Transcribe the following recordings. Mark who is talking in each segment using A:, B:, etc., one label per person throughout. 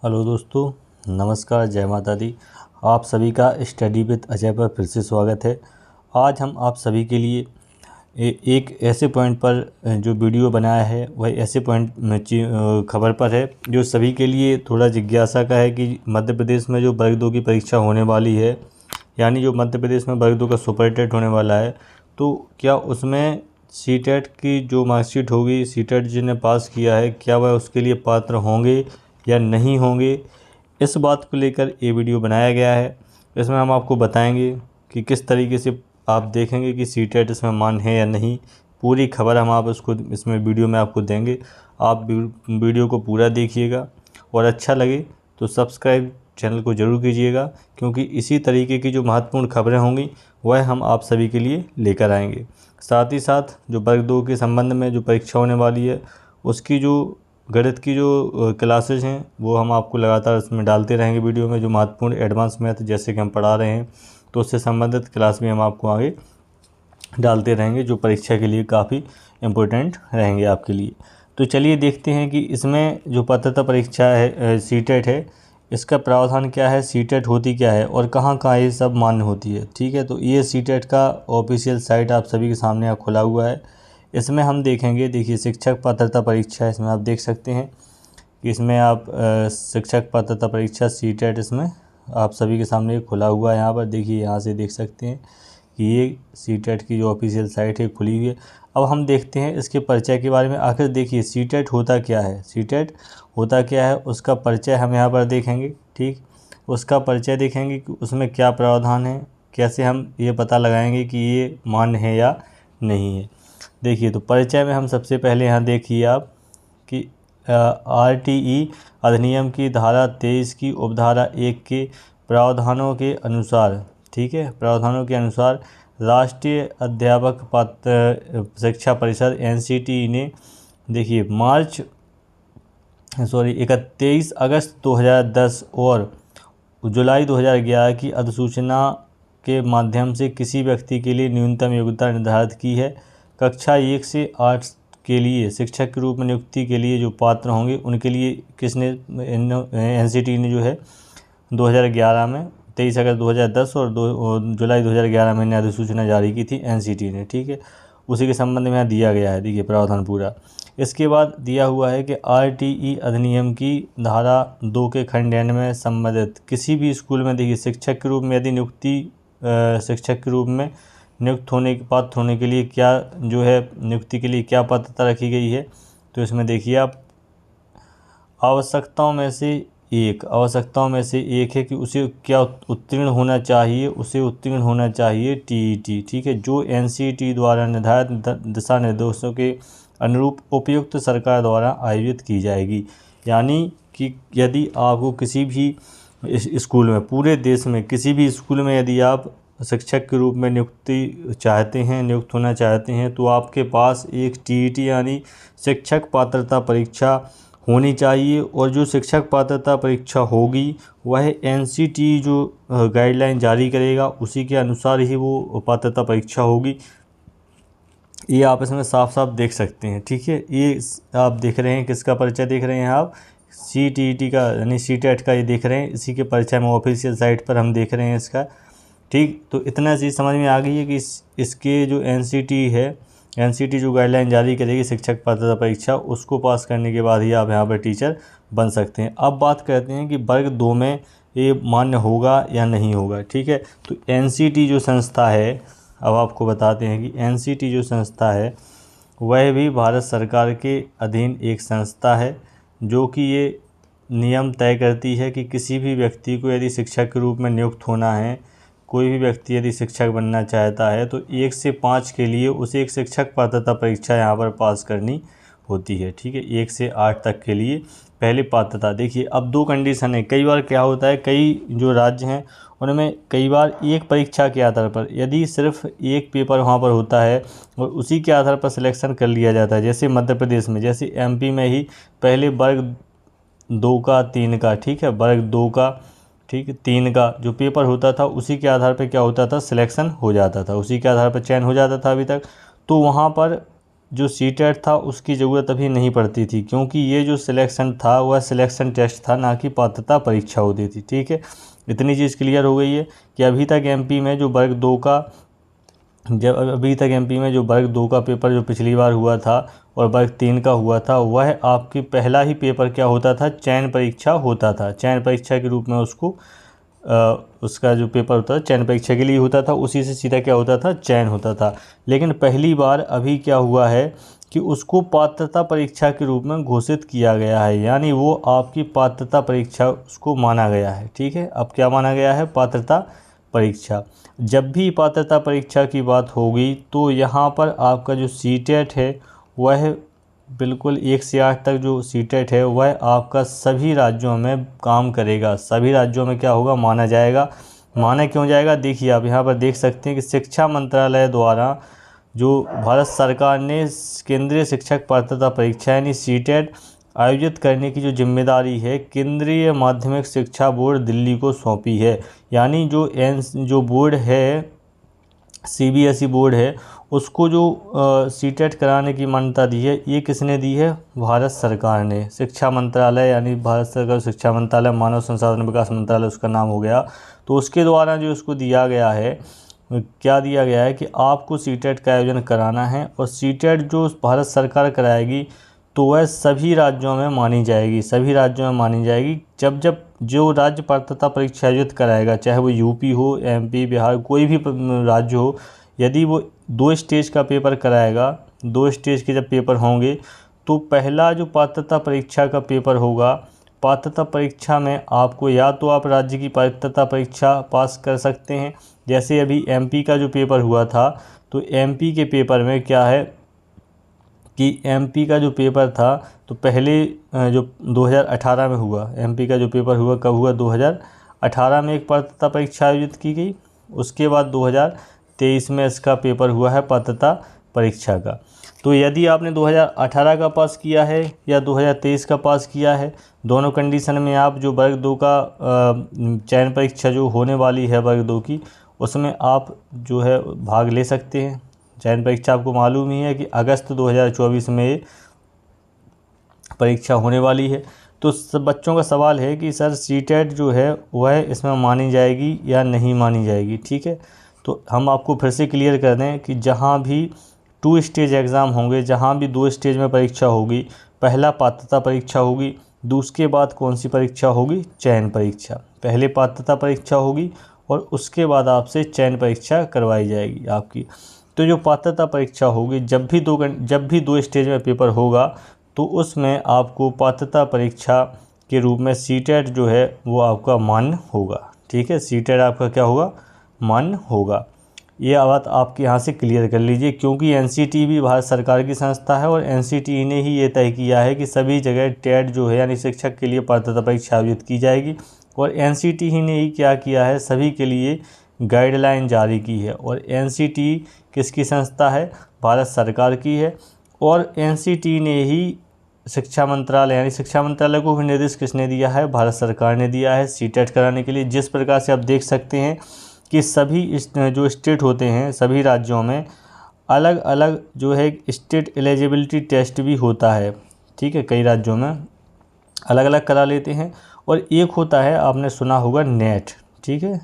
A: Hello दोस्तों, नमस्कार, जय माता दी। आप सभी का स्टडी विद अजय पर फिर से स्वागत है। आज हम आप सभी के लिए एक ऐसे पॉइंट पर जो वीडियो बनाया है वह ऐसे पॉइंट में खबर पर है जो सभी के लिए थोड़ा जिज्ञासा का है कि मध्य प्रदेश में जो वर्ग 2 की परीक्षा होने वाली है, यानी जो मध्य प्रदेश में वर्ग 2 का सुपर टेट होने वाला है, तो क्या उसमें सीटेट की जो मार्कशीट होगी, सीटेट जिन्हें पास किया है, क्या वह उसके लिए पात्र होंगे या नहीं होंगे, इस बात को लेकर ये वीडियो बनाया गया है। इसमें हम आपको बताएंगे कि किस तरीके से आप देखेंगे कि सीटेट इसमें मान है या नहीं। पूरी खबर हम आप इसको इसमें वीडियो में आपको देंगे। आप वीडियो को पूरा देखिएगा और अच्छा लगे तो सब्सक्राइब चैनल को ज़रूर कीजिएगा, क्योंकि इसी तरीके की जो महत्वपूर्ण खबरें होंगी वह हम आप सभी के लिए लेकर आएंगे। साथ ही साथ जो वर्ग 2 के संबंध में जो परीक्षा होने वाली है उसकी जो गणित की जो क्लासेज हैं वो हम आपको लगातार इसमें डालते रहेंगे वीडियो में। जो महत्वपूर्ण एडवांस मैथ जैसे कि हम पढ़ा रहे हैं तो उससे संबंधित क्लास भी हम आपको आगे डालते रहेंगे, जो परीक्षा के लिए काफ़ी इम्पोर्टेंट रहेंगे आपके लिए। तो चलिए देखते हैं कि इसमें जो पात्रता परीक्षा है सीटेट है, इसका प्रावधान क्या है, सीटेट होती क्या है और कहाँ कहाँ ये सब मान्य होती है। ठीक है, तो ये सीटेट का ऑफिशियल साइट आप सभी के सामने आप खुला हुआ है। इसमें हम देखेंगे, देखिए शिक्षक पात्रता परीक्षा, इसमें आप देख सकते हैं कि इसमें आप शिक्षक पात्रता परीक्षा सीटेट इसमें आप सभी के सामने खुला हुआ है। यहाँ पर देखिए, यहाँ से देख सकते हैं कि ये सीटेट की जो ऑफिशियल साइट है खुली हुई है। अब हम देखते हैं इसके परिचय के बारे में। आखिर देखिए सीटेट होता क्या है, सीटेट होता क्या है उसका परिचय हम यहाँ पर देखेंगे। ठीक, उसका परिचय देखेंगे कि उसमें क्या प्रावधान है, कैसे हम ये पता लगाएंगे कि ये मान्य है या नहीं है। देखिए, तो परिचय में हम सबसे पहले यहाँ देखिए आप कि RTE अधिनियम की धारा 23 की उपधारा 1 के प्रावधानों के अनुसार, ठीक है, प्रावधानों के अनुसार राष्ट्रीय अध्यापक पात्र शिक्षा परिषद NCTE ने देखिए 23 अगस्त 2010 और जुलाई 2011 की अधिसूचना के माध्यम से किसी व्यक्ति के लिए न्यूनतम योग्यता निर्धारित की है। कक्षा 1 से 8 के लिए शिक्षक के रूप में नियुक्ति के लिए जो पात्र होंगे उनके लिए किसने NCTE ने जो है 2011 में 23 अगस्त 2010 और जुलाई 2011 में अधिसूचना जारी की थी NCTE ने। ठीक है, उसी के संबंध में यहाँ दिया गया है, देखिए प्रावधान पूरा। इसके बाद दिया हुआ है कि RTE अधिनियम की धारा 2 के खंड N में संबंधित किसी भी स्कूल में देखिए शिक्षक के रूप में यदि शिक्षक के रूप में नियुक्त होने पात्र होने के लिए क्या जो है नियुक्ति के लिए क्या पात्रता रखी गई है। तो इसमें देखिए आप आवश्यकताओं में से एक है कि उसे क्या उत्तीर्ण होना चाहिए, उसे उत्तीर्ण होना चाहिए TET। ठीक है, जो NCTE द्वारा निर्धारित दिशा निर्देशों के अनुरूप उपयुक्त सरकार द्वारा आयोजित की जाएगी। यानी कि यदि आपको किसी भी स्कूल में, पूरे देश में किसी भी स्कूल में यदि आप शिक्षक के रूप में नियुक्त होना चाहते हैं तो आपके पास एक TET यानी शिक्षक पात्रता परीक्षा होनी चाहिए। और जो शिक्षक पात्रता परीक्षा होगी वह NCTE जो गाइडलाइन जारी करेगा उसी के अनुसार ही वो पात्रता परीक्षा होगी। ये आप इसमें साफ साफ देख सकते हैं। ठीक है, ये आप देख रहे हैं, किसका परिचय देख रहे हैं आप, CTET का यानी सीटेट का ये देख रहे हैं। इसी के परिचय में ऑफिशियल साइट पर हम देख रहे हैं इसका। ठीक, तो इतना चीज़ समझ में आ गई है कि इसके जो NCTE जो गाइडलाइन जारी करेगी शिक्षक पात्रता परीक्षा, उसको पास करने के बाद ही आप यहाँ पर टीचर बन सकते हैं। अब बात करते हैं कि वर्ग 2 में ये मान्य होगा या नहीं होगा। ठीक है, तो NCTE जो संस्था है, अब आपको बताते हैं कि NCTE जो संस्था है वह भी भारत सरकार के अधीन एक संस्था है, जो कि ये नियम तय करती है कि किसी भी व्यक्ति को यदि शिक्षक के रूप में नियुक्त होना है, कोई भी व्यक्ति यदि शिक्षक बनना चाहता है तो 1 से 5 के लिए उसे एक शिक्षक पात्रता परीक्षा यहाँ पर पास करनी होती है। ठीक है, 1 से 8 तक के लिए पहले पात्रता। देखिए, अब 2 कंडीशन है। कई बार क्या होता है, कई जो राज्य हैं उनमें कई बार एक परीक्षा के आधार पर यदि सिर्फ एक पेपर वहाँ पर होता है और उसी के आधार पर सिलेक्शन कर लिया जाता है। जैसे मध्य प्रदेश में, जैसे MP में ही पहले वर्ग 2 का 3 का, ठीक है, वर्ग 2 का, ठीक, 3 का जो पेपर होता था उसी के आधार पर क्या होता था, सिलेक्शन हो जाता था, उसी के आधार पर चयन हो जाता था अभी तक। तो वहाँ पर जो सीटेट था उसकी ज़रूरत अभी नहीं पड़ती थी, क्योंकि ये जो सिलेक्शन था वह सिलेक्शन टेस्ट था, ना कि पात्रता परीक्षा होती थी। ठीक है, इतनी चीज़ क्लियर हो गई है कि अभी तक एमपी में जो वर्ग 2 का पेपर जो पिछली बार हुआ था और वर्ग 3 का हुआ था, वह आपकी पहला ही पेपर क्या होता था, चयन परीक्षा होता था। चयन परीक्षा के रूप में उसका जो पेपर होता था चयन परीक्षा के लिए होता था, उसी से सीधा क्या होता था, चयन होता था। लेकिन पहली बार अभी क्या हुआ है कि उसको पात्रता परीक्षा के रूप में घोषित किया गया है, यानी वो आपकी पात्रता परीक्षा उसको माना गया है। ठीक है, अब क्या माना गया है, पात्रता परीक्षा। जब भी पात्रता परीक्षा की बात होगी तो यहाँ पर आपका जो सीटेट है वह बिल्कुल 1 से 8 तक जो सीटेट है वह आपका सभी राज्यों में काम करेगा। सभी राज्यों में क्या होगा, माना जाएगा। माना क्यों जाएगा, देखिए आप यहाँ पर देख सकते हैं कि शिक्षा मंत्रालय द्वारा जो भारत सरकार ने केंद्रीय शिक्षक पात्रता परीक्षा यानी सीटेट आयोजित करने की जो जिम्मेदारी है केंद्रीय माध्यमिक शिक्षा बोर्ड दिल्ली को सौंपी है। यानी जो बोर्ड है, सीबीएसई बोर्ड है, उसको जो सीटेट कराने की मान्यता दी है, ये किसने दी है, भारत सरकार ने। शिक्षा मंत्रालय यानी भारत सरकार शिक्षा मंत्रालय, मानव संसाधन विकास मंत्रालय उसका नाम हो गया, तो उसके द्वारा जो उसको दिया गया है, क्या दिया गया है कि आपको सीटेट का आयोजन कराना है। और सीटेट जो भारत सरकार कराएगी तो वह सभी राज्यों में मानी जाएगी, सभी राज्यों में मानी जाएगी। जब जो राज्य पात्रता परीक्षा आयोजित कराएगा, चाहे वो यूपी हो, एमपी, बिहार, कोई भी राज्य हो, यदि वो 2 स्टेज का पेपर कराएगा, 2 स्टेज के जब पेपर होंगे तो पहला जो पात्रता परीक्षा का पेपर होगा, पात्रता परीक्षा में आपको या तो आप राज्य की पात्रता परीक्षा पास कर सकते हैं, जैसे अभी एमपी का जो पेपर हुआ था, तो एमपी के पेपर में क्या है कि एमपी का जो पेपर था तो पहले जो 2018 में हुआ, एमपी का जो पेपर हुआ कब हुआ, 2018 में एक पात्रता परीक्षा आयोजित की गई। उसके बाद 2023 में इसका पेपर हुआ है पात्रता परीक्षा का। तो यदि आपने 2018 का पास किया है या 2023 का पास किया है, दोनों कंडीशन में आप जो वर्ग 2 का चयन परीक्षा जो होने वाली है वर्ग 2 की, उसमें आप जो है भाग ले सकते हैं। चयन परीक्षा आपको मालूम ही है कि अगस्त 2024 में परीक्षा होने वाली है। तो सब बच्चों का सवाल है कि सर सीटेट जो है वह इसमें मानी जाएगी या नहीं मानी जाएगी। ठीक है, तो हम आपको फिर से क्लियर कर दें कि जहां भी 2 स्टेज एग्ज़ाम होंगे, जहां भी 2 स्टेज में परीक्षा होगी, पहला पात्रता परीक्षा होगी, उसके बाद कौन सी परीक्षा होगी, चयन परीक्षा। पहले पात्रता परीक्षा होगी और उसके बाद आपसे चयन परीक्षा करवाई जाएगी आपकी। तो जो पात्रता परीक्षा होगी, जब भी 2 स्टेज में पेपर होगा तो उसमें आपको पात्रता परीक्षा के रूप में सीटेट जो है वो आपका मान्य होगा। ठीक है, सीटेट आपका क्या होगा, मान्य होगा। ये बात आपके यहाँ से क्लियर कर लीजिए, क्योंकि एनसीटी भी भारत सरकार की संस्था है और एनसीटी ने ही ये तय किया है कि सभी जगह टेट जो है यानी शिक्षक के लिए पात्रता परीक्षा आयोजित की जाएगी। और एनसीटी ही ने ही क्या किया है, सभी के लिए गाइडलाइन जारी की है। और एनसीटी किसकी संस्था है, भारत सरकार की है। और एनसीटी ने ही शिक्षा मंत्रालय यानी शिक्षा मंत्रालय को भी निर्देश किसने दिया है, भारत सरकार ने दिया है सीटेट कराने के लिए। जिस प्रकार से आप देख सकते हैं कि सभी जो स्टेट होते हैं, सभी राज्यों में अलग अलग जो है स्टेट एलिजिबिलिटी टेस्ट भी होता है। ठीक है, कई राज्यों में अलग अलग करा लेते हैं। और एक होता है, आपने सुना होगा, नेट। ठीक है,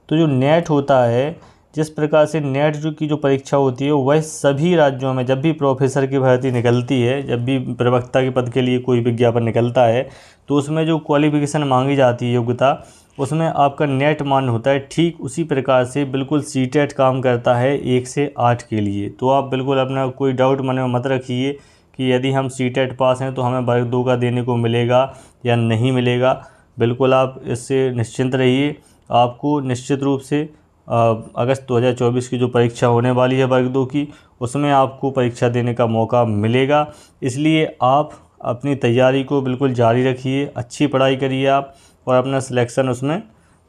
A: तो जो नेट होता है, जिस प्रकार से नेट जो परीक्षा होती है वह सभी राज्यों में, जब भी प्रोफेसर की भर्ती निकलती है, जब भी प्रवक्ता के पद के लिए कोई विज्ञापन निकलता है, तो उसमें जो क्वालिफिकेशन मांगी जाती है, योग्यता, उसमें आपका नेट मान्य होता है। ठीक उसी प्रकार से बिल्कुल सीटेट काम करता है 1 से 8 के लिए। तो आप बिल्कुल अपना कोई डाउट मन में मत रखिए कि यदि हम सीटेट पास हैं तो हमें वर्ग 2 का देने को मिलेगा या नहीं मिलेगा। बिल्कुल आप इससे निश्चिंत रहिए। आपको निश्चित रूप से अगस्त 2024 की जो परीक्षा होने वाली है वर्ग 2 की, उसमें आपको परीक्षा देने का मौका मिलेगा। इसलिए आप अपनी तैयारी को बिल्कुल जारी रखिए, अच्छी पढ़ाई करिए आप, और अपना सिलेक्शन उसमें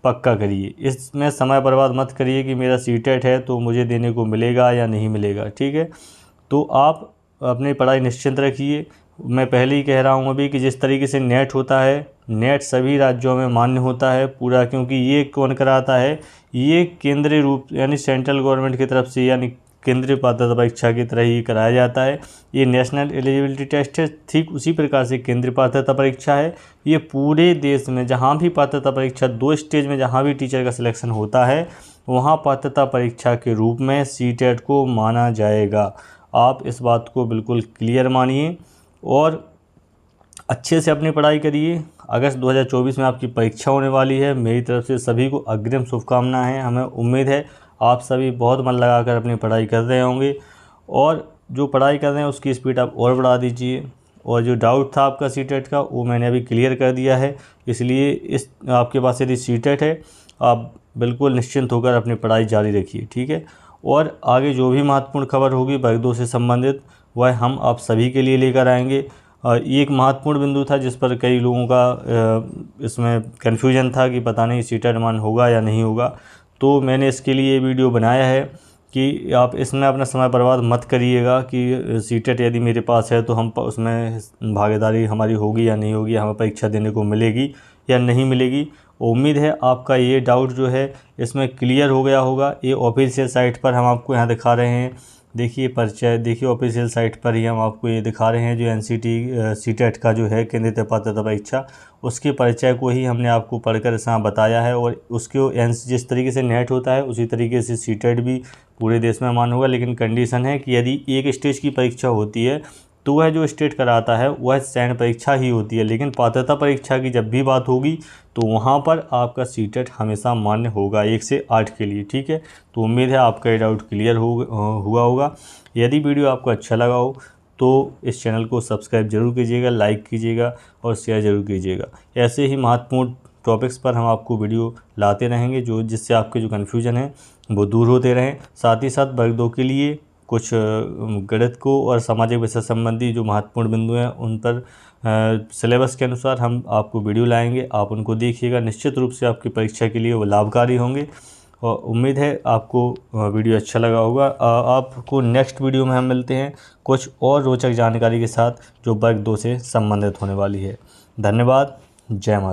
A: पक्का करिए। इसमें समय बर्बाद मत करिए कि मेरा सीटेट है तो मुझे देने को मिलेगा या नहीं मिलेगा। ठीक है, तो आप अपनी पढ़ाई निश्चिंत रखिए। मैं पहले ही कह रहा हूँ अभी कि जिस तरीके से नेट होता है, नेट सभी राज्यों में मान्य होता है पूरा, क्योंकि ये कौन कराता है, ये केंद्रीय रूप यानी सेंट्रल गवर्नमेंट की तरफ से, यानी केंद्रीय पात्रता परीक्षा की तरह ही कराया जाता है। ये नेशनल एलिजिबिलिटी टेस्ट है, ठीक उसी प्रकार से केंद्रीय पात्रता परीक्षा है। ये पूरे देश में जहाँ भी पात्रता परीक्षा 2 स्टेज में जहाँ भी टीचर का सिलेक्शन होता है वहाँ पात्रता परीक्षा के रूप में सीटेट को माना जाएगा। आप इस बात को बिल्कुल क्लियर मानिए और अच्छे से अपनी पढ़ाई करिए। अगस्त 2024 में आपकी परीक्षा होने वाली है। मेरी तरफ से सभी को अग्रिम शुभकामनाएं हैं। हमें उम्मीद है आप सभी बहुत मन लगाकर अपनी पढ़ाई कर रहे होंगे और जो पढ़ाई कर रहे हैं उसकी स्पीड आप और बढ़ा दीजिए। और जो डाउट था आपका सीटेट का वो मैंने अभी क्लियर कर दिया है, इसलिए इस आपके पास यदि सीटेट है आप बिल्कुल निश्चिंत होकर अपनी पढ़ाई जारी रखिए, ठीक है। और आगे जो भी महत्वपूर्ण खबर होगी वर्ग 2 से संबंधित वह हम आप सभी के लिए लेकर आएंगे। ये एक महत्वपूर्ण बिंदु था जिस पर कई लोगों का इसमें कन्फ्यूजन था कि पता नहीं सीटेट मान होगा या नहीं होगा, तो मैंने इसके लिए ये वीडियो बनाया है कि आप इसमें अपना समय बर्बाद मत करिएगा कि सीटेट यदि मेरे पास है तो हम उसमें भागीदारी हमारी होगी या नहीं होगी, हमें परीक्षा देने को मिलेगी या नहीं मिलेगी। उम्मीद है आपका ये डाउट जो है इसमें क्लियर हो गया होगा। ये ऑफिशियल साइट पर हम आपको यहाँ दिखा रहे हैं, देखिए परिचय, देखिए ऑफिशियल साइट पर ही हम आपको ये दिखा रहे हैं जो एनसीटी सीटेट का जो है केंद्रीय पात्रता परीक्षा उसके परिचय को ही हमने आपको पढ़कर इसमें बताया है। और उसके जिस तरीके से नेट होता है उसी तरीके से सीटेट भी पूरे देश में मान होगा, लेकिन कंडीशन है कि यदि एक स्टेज की परीक्षा होती है तो वह जो स्टेट कराता है वह सैन्य परीक्षा ही होती है, लेकिन पात्रता परीक्षा की जब भी बात होगी तो वहाँ पर आपका सीटेट हमेशा मान्य होगा 1 से 8 के लिए, ठीक है। तो उम्मीद है आपका ये डाउट क्लियर हुआ होगा। यदि वीडियो आपको अच्छा लगा हो तो इस चैनल को सब्सक्राइब जरूर कीजिएगा, लाइक कीजिएगा और शेयर ज़रूर कीजिएगा। ऐसे ही महत्वपूर्ण टॉपिक्स पर हम आपको वीडियो लाते रहेंगे जिससे आपके जो कन्फ्यूजन है वो दूर होते रहें। साथ ही साथ वर्ग 2 के लिए कुछ गणित को और सामाजिक विषय संबंधी जो महत्वपूर्ण बिंदु हैं उन पर सिलेबस के अनुसार हम आपको वीडियो लाएंगे, आप उनको देखिएगा। निश्चित रूप से आपकी परीक्षा के लिए वो लाभकारी होंगे और उम्मीद है आपको वीडियो अच्छा लगा होगा। आपको नेक्स्ट वीडियो में हम मिलते हैं कुछ और रोचक जानकारी के साथ जो वर्ग 2 से संबंधित होने वाली है। धन्यवाद। जय माता।